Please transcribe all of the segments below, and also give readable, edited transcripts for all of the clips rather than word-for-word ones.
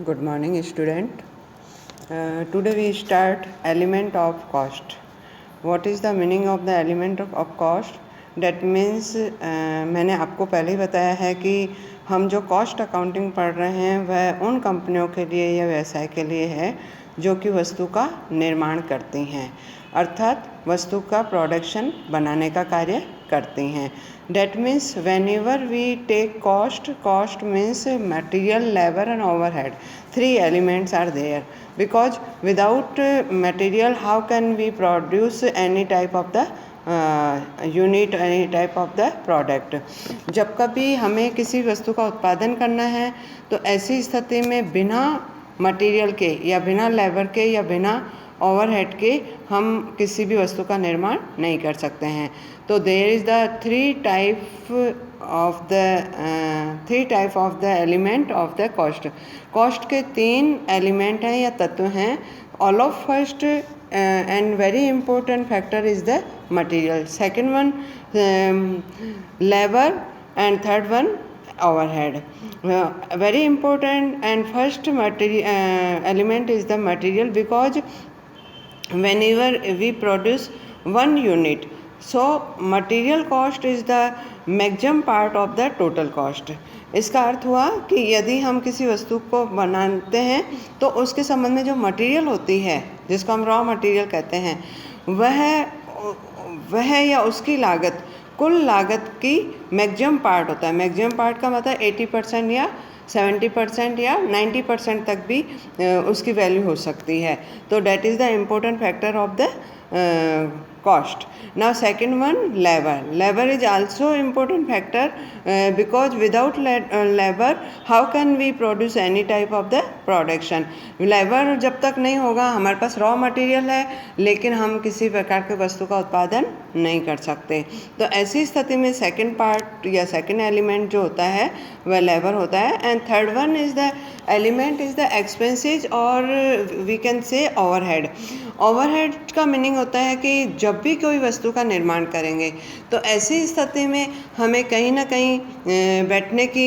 Good morning, student. Today we start element of cost. What is the meaning of the element of cost? That means मैंने आपको पहले ही बताया है कि हम जो कॉस्ट अकाउंटिंग पढ़ रहे हैं वह उन कंपनियों के लिए या व्यवसाय के लिए है जो कि वस्तु का निर्माण करती हैं, अर्थात वस्तु का प्रोडक्शन बनाने का कार्य करती हैं. That means whenever we take cost means material, labor and overhead. Three elements are there because without material how can we produce any type of the unit, any type of the product. जब कभी हमें किसी वस्तु का उत्पादन करना है तो ऐसी स्थिति में बिना मटेरियल के या बिना लेबर के या बिना ओवरहेड के हम किसी भी वस्तु का निर्माण नहीं कर सकते हैं. तो there is the three type of the element of the cost. Cost के तीन एलिमेंट हैं या तत्व हैं. All of first and very important factor is the material, second one labor and third one overhead. Very important and first element is the material because whenever we produce one unit, so material cost is the maximum part of the total cost. इसका अर्थ हुआ कि यदि हम किसी वस्तु को बनाते हैं तो उसके संबंध में जो मटेरियल होती है जिसको हम रॉ मटेरियल कहते हैं वह या उसकी लागत कुल लागत की मैक्सिमम पार्ट होता है. मैक्सिमम पार्ट का मतलब 80% या 70% या 90% तक भी उसकी वैल्यू हो सकती है. तो that is the important factor of the cost. Now second one, labor is also important factor because without labor how can we produce any type of the production. labor जब तक नहीं होगा, हमारे पास रॉ मटेरियल है लेकिन हम किसी प्रकार के वस्तु का उत्पादन नहीं कर सकते. तो ऐसी स्थिति में सेकंड पार्ट या सेकंड एलिमेंट जो होता है वह लेबर होता है. And third one is the element is the expenses और we can say overhead. Overhead का मीनिंग होता है कि जब भी कोई वस्तु का निर्माण करेंगे तो ऐसी स्थिति में हमें कहीं ना कहीं बैठने की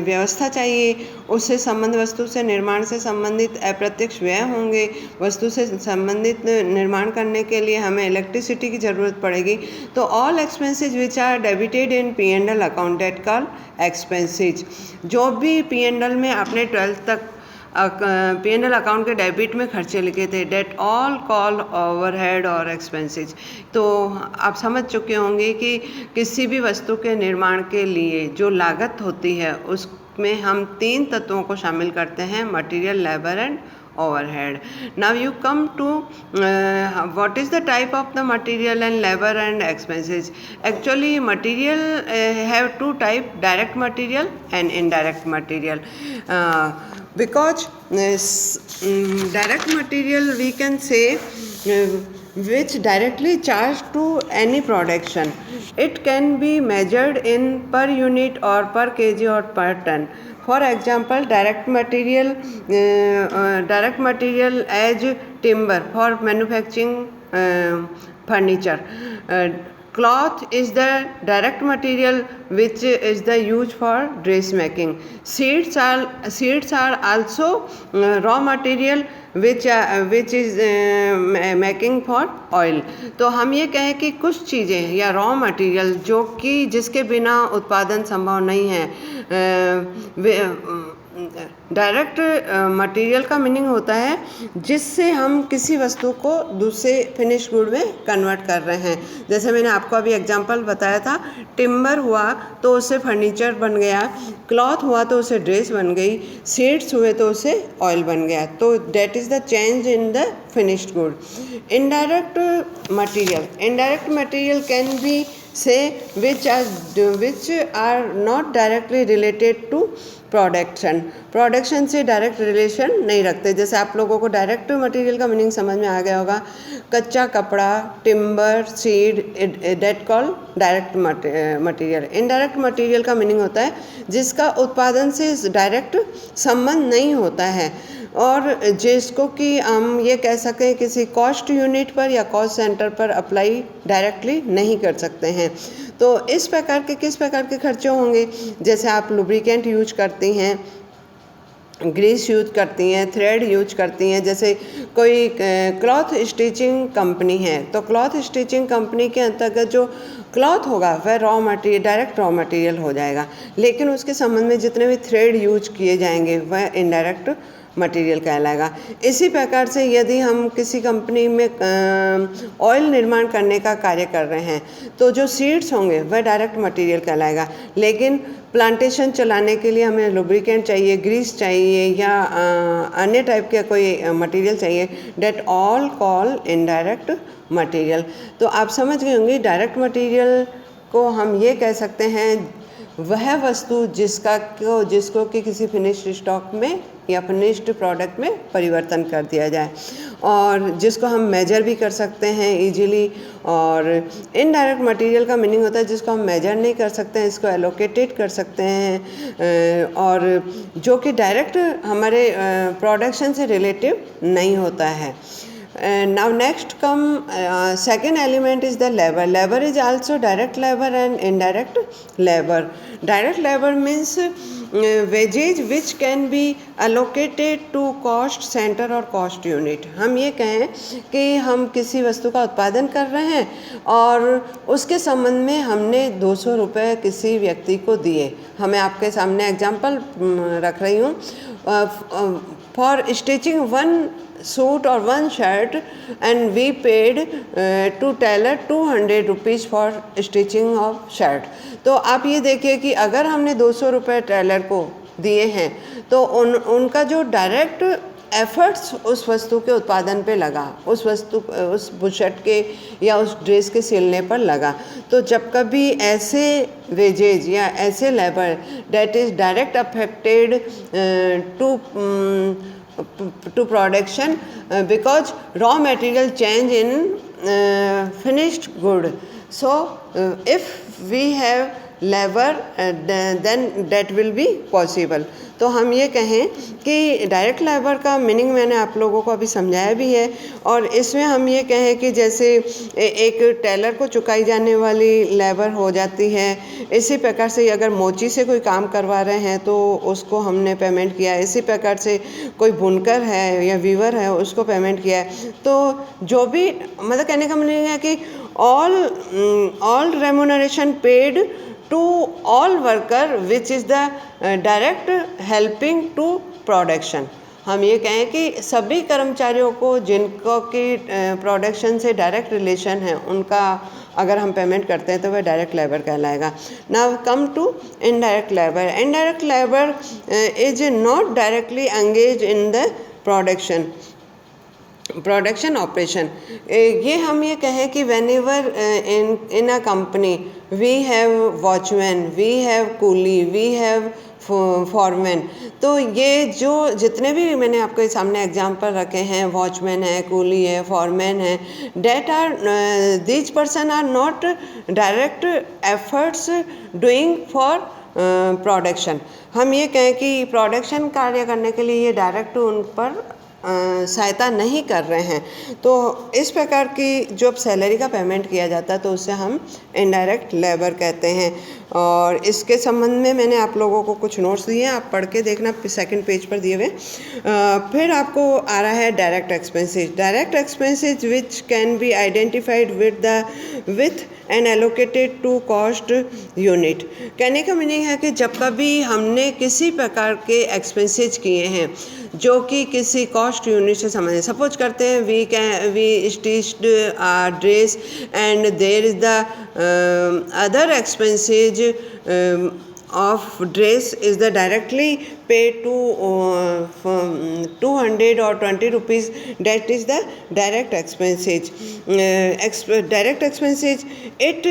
व्यवस्था चाहिए. उससे संबंध वस्तु से निर्माण से संबंधित अप्रत्यक्ष व्यय होंगे. वस्तु से संबंधित निर्माण करने के लिए हमें इलेक्ट्रिसिटी की ज़रूरत पड़ेगी. तो all expenses which are debited in P&L account that call expenses. जो भी P&L में आपने 12th तक P&L अकाउंट के डेबिट में खर्चे लिखे थे डेट ऑल कॉल ओवरहेड और एक्सपेंसेज. तो आप समझ चुके होंगे कि किसी भी वस्तु के निर्माण के लिए जो लागत होती है उसमें हम तीन तत्वों को शामिल करते हैं, material, labour and overhead. Now you come to what is the type of the material and labor and expenses. Actually material have two type, direct material and indirect material. Because direct material we can say which directly charged to any production. It can be measured in per unit or per kg or per ton. For example, direct material as timber for manufacturing furniture. Cloth is the direct material which is the used for dressmaking. Seeds are also raw material which is making for oil. तो हम ये कहें कि कुछ चीज़ें या raw material जो कि जिसके बिना उत्पादन संभव नहीं है. डायरेक्ट मटेरियल का मीनिंग होता है जिससे हम किसी वस्तु को दूसरे फिनिश गुड में कन्वर्ट कर रहे हैं. जैसे मैंने आपको अभी एग्जांपल बताया था, टिम्बर हुआ तो उससे फर्नीचर बन गया, क्लॉथ हुआ तो उससे ड्रेस बन गई, सीड्स हुए तो उससे ऑयल बन गया. तो that is the change in the finished good. Indirect material can be से which are not directly related to production से डायरेक्ट रिलेशन नहीं रखते. जैसे आप लोगों को डायरेक्ट मटेरियल का मीनिंग समझ में आ गया होगा. कच्चा कपड़ा, timber, seed, that call direct material. Indirect material का मीनिंग होता है जिसका उत्पादन से डायरेक्ट संबंध नहीं होता है और जिसको कि हम ये कह सकें किसी कॉस्ट यूनिट पर या कॉस्ट सेंटर पर अप्लाई डायरेक्टली नहीं कर सकते हैं. तो इस प्रकार के किस प्रकार के खर्चे होंगे. जैसे आप लुब्रिकेंट यूज करती हैं ग्रीस यूज करती हैं, थ्रेड यूज करती हैं। जैसे कोई क्लॉथ स्टिचिंग कंपनी है तो क्लॉथ स्टिचिंग कंपनी के अंतर्गत जो क्लॉथ होगा वह डायरेक्ट रॉ मटेरियल हो जाएगा, लेकिन उसके संबंध में जितने भी थ्रेड यूज किए जाएंगे वह इनडायरेक्ट मटेरियल कहलाएगा। इसी प्रकार से यदि हम किसी कंपनी में ऑयल निर्माण करने का कार्य कर रहे हैं तो जो सीड्स होंगे वह डायरेक्ट मटेरियल कहलाएगा, लेकिन प्लांटेशन चलाने के लिए हमें लुब्रिकेंट चाहिए, ग्रीस चाहिए या अन्य टाइप के कोई मटेरियल चाहिए, that all call indirect material. तो आप समझ गए होंगे डायरेक्ट मटेरियल को हम ये कह सकते हैं वह वस्तु जिसको कि किसी फिनिश्ड स्टॉक में या फिनिश्ड प्रोडक्ट में परिवर्तन कर दिया जाए, और जिसको हम मेजर भी कर सकते हैं इजीली। और इनडायरेक्ट मटेरियल का मीनिंग होता है जिसको हम मेजर नहीं कर सकते हैं, इसको एलोकेटेड कर सकते हैं, और जो कि डायरेक्ट हमारे प्रोडक्शन से रिलेटिव नहीं होता है। Now next come second element is the labor. Labor is also direct labor and indirect labor. Direct labor means wages which can be allocated to cost center or cost unit. हम ये कहें कि हम किसी वस्तु का उत्पादन कर रहे हैं और उसके संबंध में हमने 200 रुपये किसी व्यक्ति को दिए। हमें आपके सामने एग्जाम्पल रख रही हूँ। फॉर स्टिचिंग वन सूट और one shirt and we paid to tailor 200 rupees for stitching of shirt. तो आप ये देखिए कि अगर हमने 200 रुपये टेलर को दिए हैं तो उनका जो डायरेक्ट एफर्ट्स उस वस्तु के उत्पादन पे लगा, उस बुशर्ट के या उस ड्रेस के सिलने पर लगा। तो जब कभी ऐसे वेजेज या ऐसे labour that is direct affected to production because raw material change in finished good. So if we have labor then that will be possible. तो हम ये कहें कि डायरेक्ट लेबर का मीनिंग मैंने आप लोगों को अभी समझाया भी है, और इसमें हम ये कहें कि जैसे एक टेलर को चुकाई जाने वाली लेबर हो जाती है, इसी प्रकार से अगर मोची से कोई काम करवा रहे हैं तो उसको हमने पेमेंट किया, इसी प्रकार से कोई बुनकर है या वीवर है उसको पेमेंट किया है। तो जो भी मतलब कहने का मीनिंग है कि all remuneration paid to all worker which is the direct helping to production. हम ये कहें कि सभी कर्मचारियों को जिनको कि प्रोडक्शन से डायरेक्ट रिलेशन है उनका अगर हम पेमेंट करते हैं तो वह डायरेक्ट लेबर कहलाएगा। Now come to indirect labour. Indirect labour is not directly engage in the production operation. ये हम ये कहें कि whenever in a company we have watchman, we have coolie, we have foreman. तो ये जो जितने भी मैंने आपके सामने एग्जांपल रखे हैं, वॉचमैन है, कूली है, फॉरमैन है, that are these person are not direct efforts doing for production. हम ये कहें कि प्रोडक्शन कार्य करने के लिए ये डायरेक्ट उन पर सहायता नहीं कर रहे हैं। तो इस प्रकार की जो सैलरी का पेमेंट किया जाता है तो उसे हम इनडायरेक्ट लेबर कहते हैं। और इसके संबंध में मैंने आप लोगों को कुछ नोट्स दिए हैं, आप पढ़ के देखना सेकंड पेज पर दिए हुए। फिर आपको आ रहा है direct expenses. Direct expenses which can be identified with and allocated to cost unit. कहने का मीनिंग है कि जब कभी हमने किसी प्रकार के एक्सपेंसेस किए हैं जो कि किसी कॉस्ट यूनिट से संबंधित, सपोज करते हैं we stitched our dress and there is the other expenses of dress is the directly paid to 200 or 20 rupees, that is the direct expenses. Direct expenses it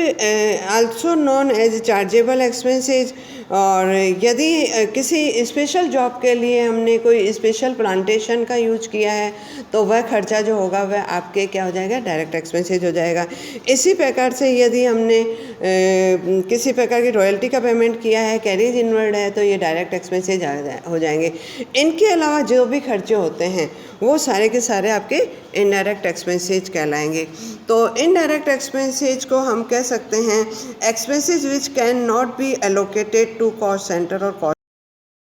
also known as chargeable expenses। और यदि किसी special job के लिए हमने कोई special plantation का use किया है तो वह खर्चा जो होगा वह आपके क्या हो जाएगा, डायरेक्ट एक्सपेंसेज हो जाएगा। इसी प्रकार से यदि हमने किसी प्रकार की रॉयल्टी का पेमेंट किया है, कैरिज इनवर्ड है, तो ये डायरेक्ट एक्सपेंसेज हो जाएंगे। इनके अलावा जो भी खर्चे होते हैं वो सारे के सारे आपके इनडायरेक्ट एक्सपेंसेज कहलाएंगे। तो इनडायरेक्ट एक्सपेंसेज को हम कह सकते हैं expenses which can not be allocated to cost centre और कॉस्ट